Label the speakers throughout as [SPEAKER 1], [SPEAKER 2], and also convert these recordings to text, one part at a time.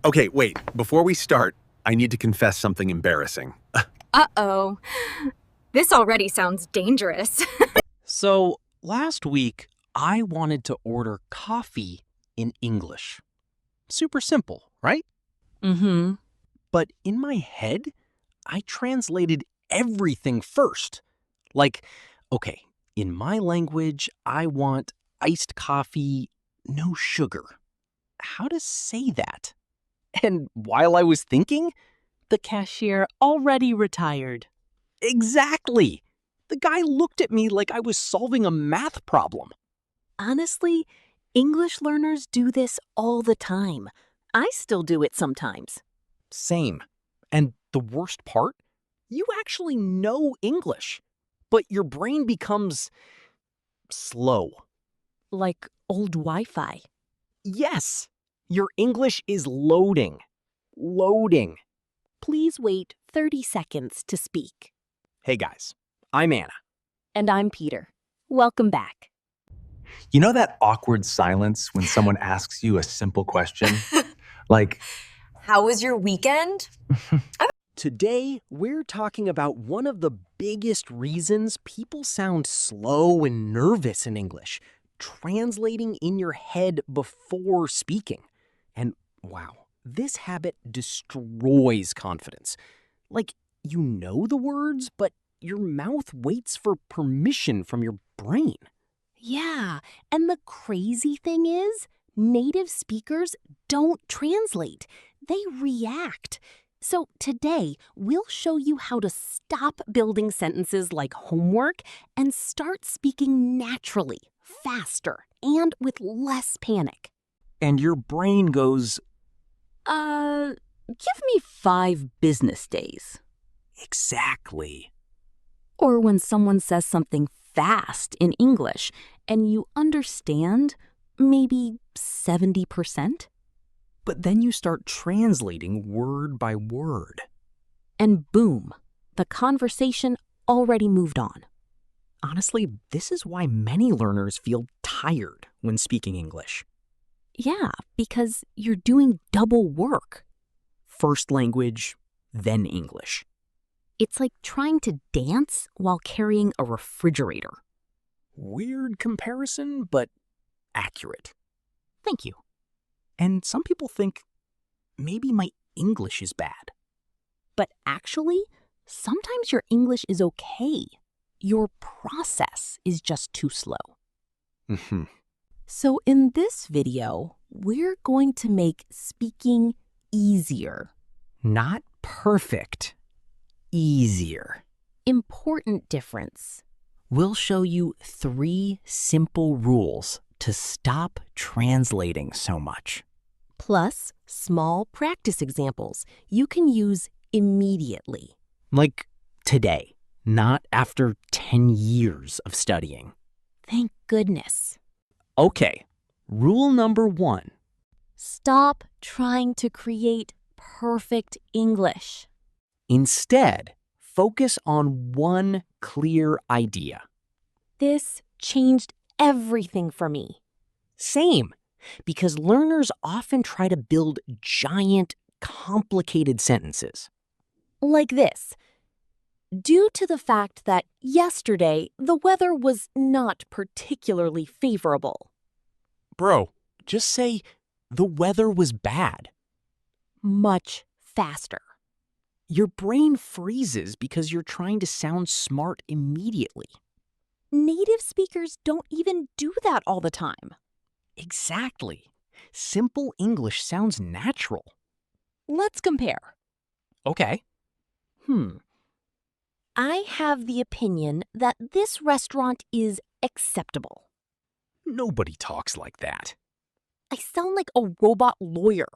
[SPEAKER 1] Okay, wait. Before we start, I need to confess something embarrassing.
[SPEAKER 2] Uh-oh. This already sounds dangerous.
[SPEAKER 3] So, last week, I wanted to order coffee in English. Super simple, right?
[SPEAKER 2] Mm-hmm.
[SPEAKER 3] But in my head, I translated everything first. Like, okay, in my language, I want iced coffee, no sugar. How to say that? And while I was thinking,
[SPEAKER 4] The cashier already retired.
[SPEAKER 3] exactly! The guy looked at me like I was solving a math problem.
[SPEAKER 4] Honestly, English learners do this all the time. I still do it sometimes.
[SPEAKER 3] Same. And the worst part? You actually know English, but your brain becomes slow.
[SPEAKER 4] Like old Wi-Fi.
[SPEAKER 3] Yes, your English is loading. Loading.
[SPEAKER 4] Please wait 30 seconds to speak.
[SPEAKER 3] Hey guys, I'm Anna.
[SPEAKER 4] And I'm Peter. Welcome back.
[SPEAKER 1] You know that awkward silence when someone asks you a simple question? Like,
[SPEAKER 5] How was your weekend?
[SPEAKER 3] Today, we're talking about one of the biggest reasons people sound slow and nervous in English, translating in your head before speaking. And wow, this habit destroys confidence. Like, you know the words, but your mouth waits for permission from your brain.
[SPEAKER 4] Yeah, and the crazy thing is, native speakers don't translate. They react. So today, we'll show you how to stop building sentences like homework and start speaking naturally, faster, and with less panic.
[SPEAKER 3] And your brain goes,
[SPEAKER 4] Give me 5 business days.
[SPEAKER 3] exactly.
[SPEAKER 4] Or when someone says something fast in English and you understand maybe 70%,
[SPEAKER 3] But then you start translating word by word.
[SPEAKER 4] and boom, the conversation already moved on.
[SPEAKER 3] Honestly, this is why many learners feel tired when speaking English.
[SPEAKER 4] Yeah, because you're doing double work.
[SPEAKER 3] First language, then English.
[SPEAKER 4] It's like trying to dance while carrying a refrigerator.
[SPEAKER 3] Weird comparison, but accurate.
[SPEAKER 4] Thank you.
[SPEAKER 3] And some people think maybe my English is bad.
[SPEAKER 4] But actually, sometimes your English is okay. Your process is just too slow.
[SPEAKER 1] mhm.
[SPEAKER 4] So in this video, we're going to make speaking easier.
[SPEAKER 3] Not perfect. Easier.
[SPEAKER 4] Important difference.
[SPEAKER 3] We'll show you 3 simple rules to stop translating so much.
[SPEAKER 4] Plus, small practice examples you can use immediately.
[SPEAKER 3] Like today, not after 10 years of studying.
[SPEAKER 4] Thank goodness.
[SPEAKER 3] Okay, rule number 1.
[SPEAKER 4] Stop trying to create perfect English.
[SPEAKER 3] Instead, focus on one clear idea.
[SPEAKER 4] This changed everything for me.
[SPEAKER 3] Same, because learners often try to build giant, complicated sentences.
[SPEAKER 4] Like this. Due to the fact that yesterday the weather was not particularly favorable.
[SPEAKER 3] Bro, just say, the weather was bad.
[SPEAKER 4] Much faster.
[SPEAKER 3] Your brain freezes because you're trying to sound smart immediately.
[SPEAKER 4] Native speakers don't even do that all the time.
[SPEAKER 3] Exactly. Simple English sounds natural.
[SPEAKER 4] Let's compare.
[SPEAKER 3] Okay.
[SPEAKER 4] I have the opinion that this restaurant is acceptable.
[SPEAKER 3] Nobody talks like that.
[SPEAKER 4] I sound like a robot lawyer.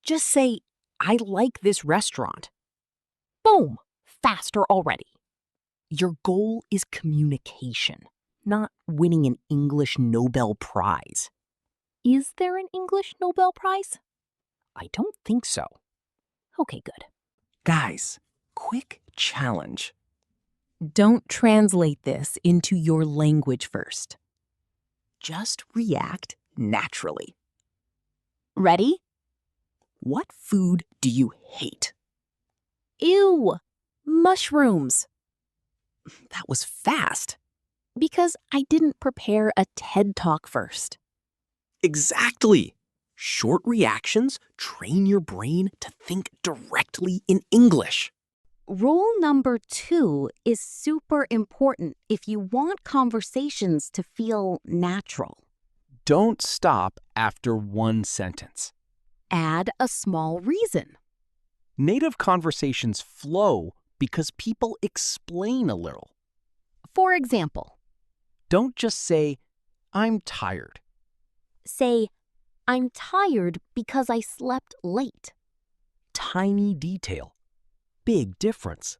[SPEAKER 4] Just say, I like this restaurant. Boom! Faster already.
[SPEAKER 3] Your goal is communication, not winning an English Nobel Prize.
[SPEAKER 4] Is there an English Nobel Prize?
[SPEAKER 3] I don't think so.
[SPEAKER 4] Okay, good.
[SPEAKER 3] Guys, quick challenge.
[SPEAKER 4] Don't translate this into your language first.
[SPEAKER 3] Just react naturally.
[SPEAKER 4] Ready?
[SPEAKER 3] What food do you hate?
[SPEAKER 4] Ew! Mushrooms.
[SPEAKER 3] That was fast.
[SPEAKER 4] Because I didn't prepare a TED Talk first.
[SPEAKER 3] Exactly. Short reactions train your brain to think directly in English.
[SPEAKER 4] Rule number 2 is super important if you want conversations to feel natural.
[SPEAKER 3] Don't stop after one sentence.
[SPEAKER 4] Add a small reason.
[SPEAKER 3] Native conversations flow because people explain a little.
[SPEAKER 4] For example,
[SPEAKER 3] Don't just say, I'm tired.
[SPEAKER 4] say, I'm tired because I slept late.
[SPEAKER 3] Tiny detail. Big difference.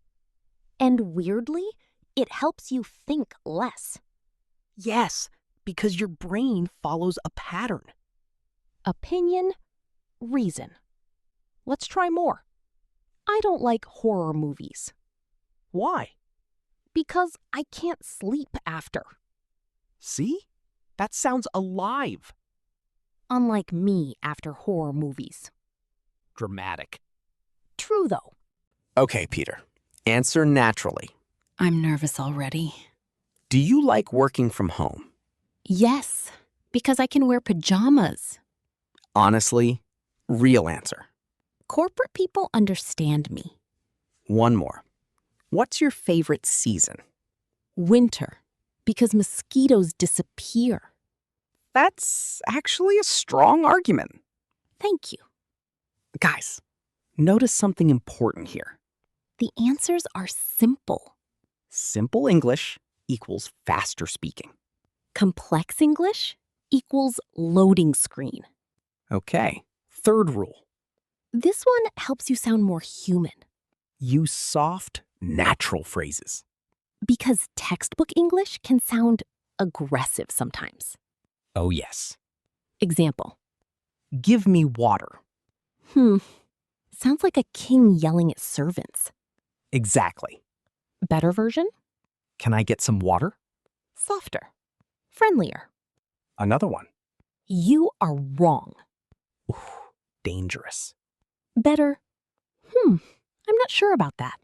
[SPEAKER 4] And weirdly, it helps you think less.
[SPEAKER 3] Yes, because your brain follows a pattern.
[SPEAKER 4] Opinion, reason. Let's try more. I don't like horror movies
[SPEAKER 3] Why?
[SPEAKER 4] because I can't sleep after.
[SPEAKER 3] See? That sounds alive.
[SPEAKER 4] Unlike me after horror movies.
[SPEAKER 3] Dramatic.
[SPEAKER 4] True though.
[SPEAKER 3] Okay, Peter. Answer naturally.
[SPEAKER 4] I'm nervous already.
[SPEAKER 3] Do you like working from home?
[SPEAKER 4] Yes, because I can wear pajamas.
[SPEAKER 3] Honestly, real answer.
[SPEAKER 4] Corporate people understand me.
[SPEAKER 3] One more. What's your favorite season?
[SPEAKER 4] Winter, because mosquitoes disappear.
[SPEAKER 3] That's actually a strong argument.
[SPEAKER 4] Thank you.
[SPEAKER 3] Guys, notice something important here.
[SPEAKER 4] The answers are simple.
[SPEAKER 3] Simple English equals faster speaking.
[SPEAKER 4] Complex English equals loading screen.
[SPEAKER 3] Okay, third rule.
[SPEAKER 4] This one helps you sound more human.
[SPEAKER 3] Use soft, natural phrases.
[SPEAKER 4] Because textbook English can sound aggressive sometimes.
[SPEAKER 3] Oh, yes.
[SPEAKER 4] Example.
[SPEAKER 3] Give me water.
[SPEAKER 4] Sounds like a king yelling at servants.
[SPEAKER 3] Exactly.
[SPEAKER 4] Better version?
[SPEAKER 3] Can I get some water?
[SPEAKER 4] Softer. Friendlier.
[SPEAKER 1] Another one.
[SPEAKER 4] You are wrong.
[SPEAKER 3] Ooh, dangerous.
[SPEAKER 4] Better. I'm not sure about that.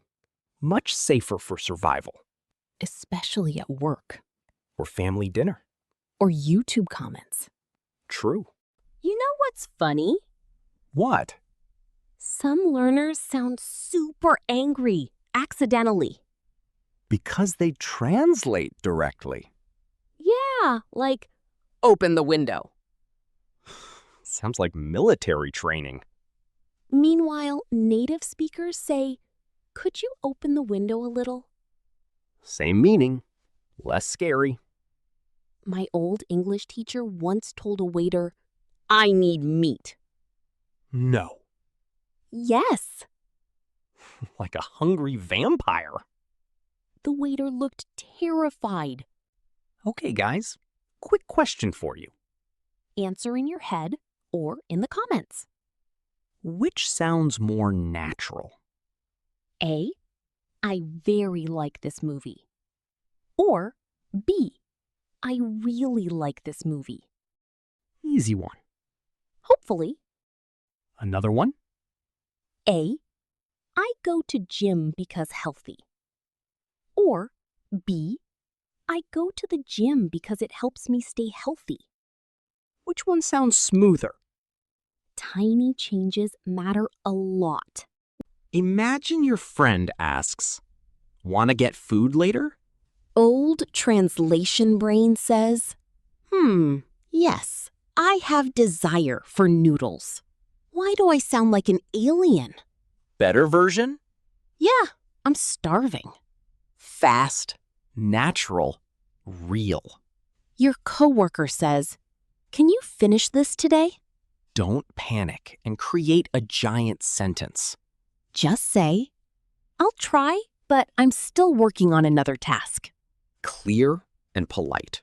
[SPEAKER 3] Much safer for survival.
[SPEAKER 4] Especially at work.
[SPEAKER 3] Or family dinner.
[SPEAKER 4] Or YouTube comments.
[SPEAKER 3] True.
[SPEAKER 4] You know what's funny?
[SPEAKER 1] What?
[SPEAKER 4] Some learners sound super angry, accidentally.
[SPEAKER 1] Because they translate directly.
[SPEAKER 4] Yeah, like, open the window.
[SPEAKER 3] Sounds like military training.
[SPEAKER 4] Meanwhile, native speakers say, could you open the window a little?
[SPEAKER 3] Same meaning. Less scary.
[SPEAKER 4] My old English teacher once told a waiter, I need meat.
[SPEAKER 3] No.
[SPEAKER 4] Yes.
[SPEAKER 3] Like a hungry vampire.
[SPEAKER 4] The waiter looked terrified.
[SPEAKER 3] Okay, guys. Quick question for you.
[SPEAKER 4] Answer in your head or in the comments.
[SPEAKER 3] Which sounds more natural?
[SPEAKER 4] A, I very like this movie. Or B, I really like this movie.
[SPEAKER 3] Easy one.
[SPEAKER 4] Hopefully.
[SPEAKER 3] Another one?
[SPEAKER 4] A, I go to gym because healthy. Or B, I go to the gym because it helps me stay healthy.
[SPEAKER 3] Which one sounds smoother?
[SPEAKER 4] Tiny changes matter a lot.
[SPEAKER 3] Imagine your friend asks, "Want to get food later?"
[SPEAKER 4] Old translation brain says, yes, I have desire for noodles. Why do I sound like an alien?
[SPEAKER 3] Better version?
[SPEAKER 4] Yeah, I'm starving.
[SPEAKER 3] Fast, natural, real.
[SPEAKER 4] Your coworker says, can you finish this today?
[SPEAKER 3] Don't panic and create a giant sentence.
[SPEAKER 4] Just say, I'll try, but I'm still working on another task.
[SPEAKER 3] Clear and polite.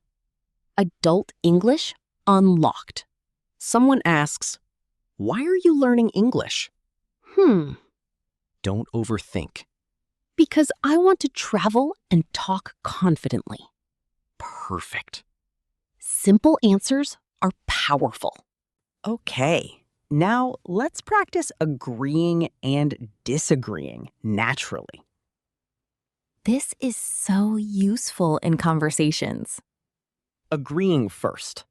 [SPEAKER 4] Adult English unlocked.
[SPEAKER 3] Someone asks, "Why are you learning English?" Don't overthink.
[SPEAKER 4] Because I want to travel and talk confidently.
[SPEAKER 3] Perfect.
[SPEAKER 4] Simple answers are powerful.
[SPEAKER 3] Okay, Now, let's practice agreeing and disagreeing naturally.
[SPEAKER 4] This is so useful in conversations.
[SPEAKER 3] Agreeing first.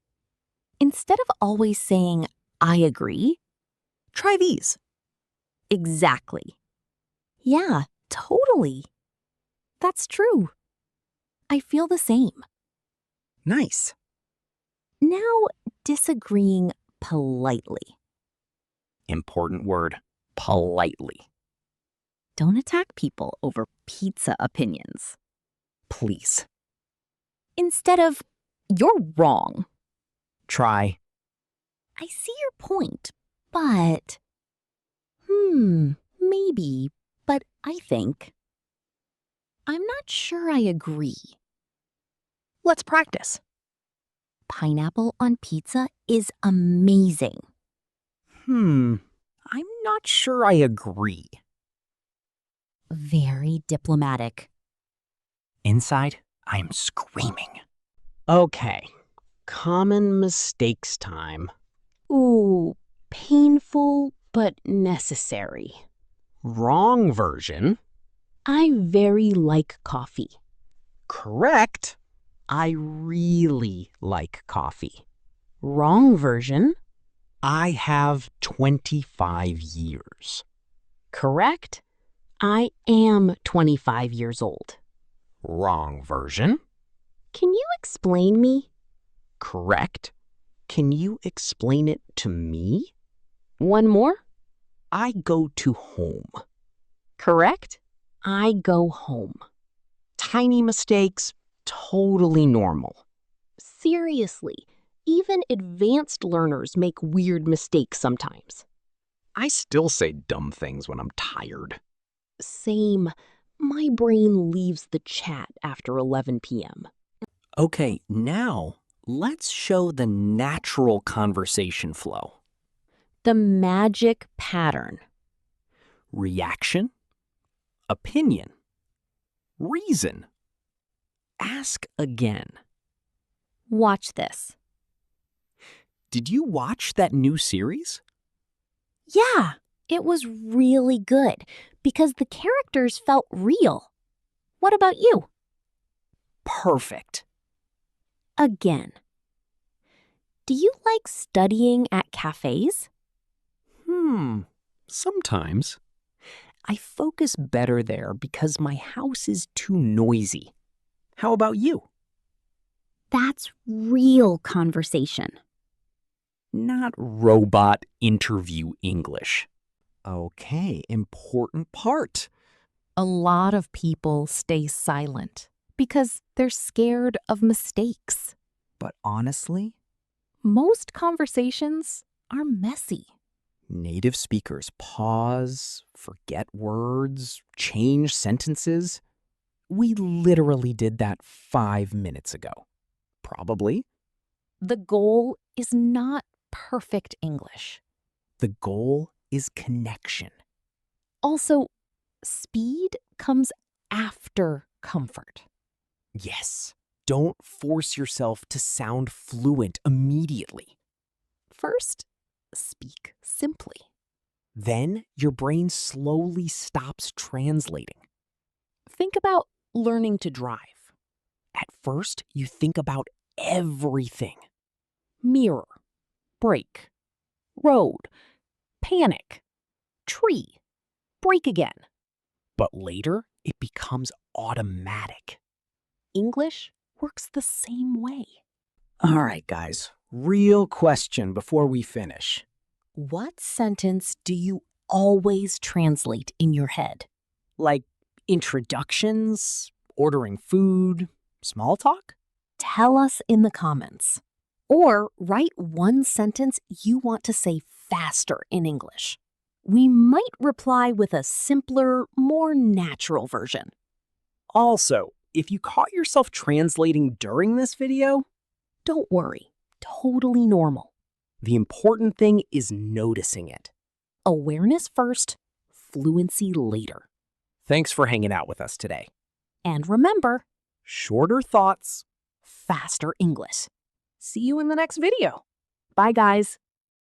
[SPEAKER 4] Instead of always saying, I agree,
[SPEAKER 3] Try these.
[SPEAKER 4] exactly. Yeah, totally. That's true. I feel the same.
[SPEAKER 3] Nice.
[SPEAKER 4] Now, disagreeing politely.
[SPEAKER 3] Important word. Politely.
[SPEAKER 4] Don't attack people over pizza opinions.
[SPEAKER 3] Please.
[SPEAKER 4] Instead of, you're wrong.
[SPEAKER 3] Try.
[SPEAKER 4] I see your point, but... maybe, but I think... I'm not sure I agree.
[SPEAKER 3] Let's practice.
[SPEAKER 4] Pineapple on pizza is amazing.
[SPEAKER 3] I'm not sure I agree.
[SPEAKER 4] Very diplomatic.
[SPEAKER 3] Inside, I'm screaming. Okay. Common mistakes time.
[SPEAKER 4] Ooh, painful but necessary.
[SPEAKER 3] Wrong version.
[SPEAKER 4] I very like coffee.
[SPEAKER 3] Correct. I really like coffee.
[SPEAKER 4] Wrong version.
[SPEAKER 3] I have 25 years.
[SPEAKER 4] Correct. I am 25 years old.
[SPEAKER 3] Wrong version.
[SPEAKER 4] Can you explain me?
[SPEAKER 3] Correct. Can you explain it to me?
[SPEAKER 4] One more.
[SPEAKER 3] I go to home.
[SPEAKER 4] Correct. I go home.
[SPEAKER 3] Tiny mistakes, totally normal.
[SPEAKER 4] Seriously, even advanced learners make weird mistakes sometimes.
[SPEAKER 3] I still say dumb things when I'm tired.
[SPEAKER 4] Same. My brain leaves the chat after 11 p.m.
[SPEAKER 3] Okay, now let's show the natural conversation flow.
[SPEAKER 4] The magic pattern.
[SPEAKER 3] Reaction, opinion, reason. Ask again.
[SPEAKER 4] Watch this.
[SPEAKER 3] Did you watch that new series?
[SPEAKER 4] Yeah, it was really good because the characters felt real. What about you?
[SPEAKER 3] Perfect.
[SPEAKER 4] Again. Do you like studying at cafes?
[SPEAKER 3] Sometimes. I focus better there because my house is too noisy. How about you?
[SPEAKER 4] That's real conversation.
[SPEAKER 3] Not robot interview English. Okay, important part.
[SPEAKER 2] A lot of people stay silent because they're scared of mistakes.
[SPEAKER 1] But honestly,
[SPEAKER 2] Most conversations are messy.
[SPEAKER 3] Native speakers pause, forget words, change sentences. We literally did that 5 minutes ago. Probably.
[SPEAKER 2] The goal is not perfect English.
[SPEAKER 3] The goal is connection.
[SPEAKER 2] Also, speed comes after comfort.
[SPEAKER 3] Yes. Don't force yourself to sound fluent immediately.
[SPEAKER 2] First, speak simply.
[SPEAKER 3] Then your brain slowly stops translating.
[SPEAKER 2] Think about learning to drive.
[SPEAKER 3] At first, you think about everything.
[SPEAKER 2] Mirror, brake, road, panic, tree, brake again.
[SPEAKER 3] But later, it becomes automatic.
[SPEAKER 2] English works the same way.
[SPEAKER 3] All right, guys. Real question before we finish.
[SPEAKER 2] What sentence do you always translate in your head?
[SPEAKER 3] Like introductions, ordering food, small talk?
[SPEAKER 2] Tell us in the comments. Or write one sentence you want to say faster in English. We might reply with a simpler, more natural version.
[SPEAKER 3] Also, if you caught yourself translating during this video,
[SPEAKER 2] Don't worry, totally normal.
[SPEAKER 3] the important thing is noticing it.
[SPEAKER 2] Awareness first, fluency later.
[SPEAKER 3] Thanks for hanging out with us today.
[SPEAKER 2] And remember,
[SPEAKER 3] Shorter thoughts.
[SPEAKER 2] faster English. See you in the next video. Bye, guys.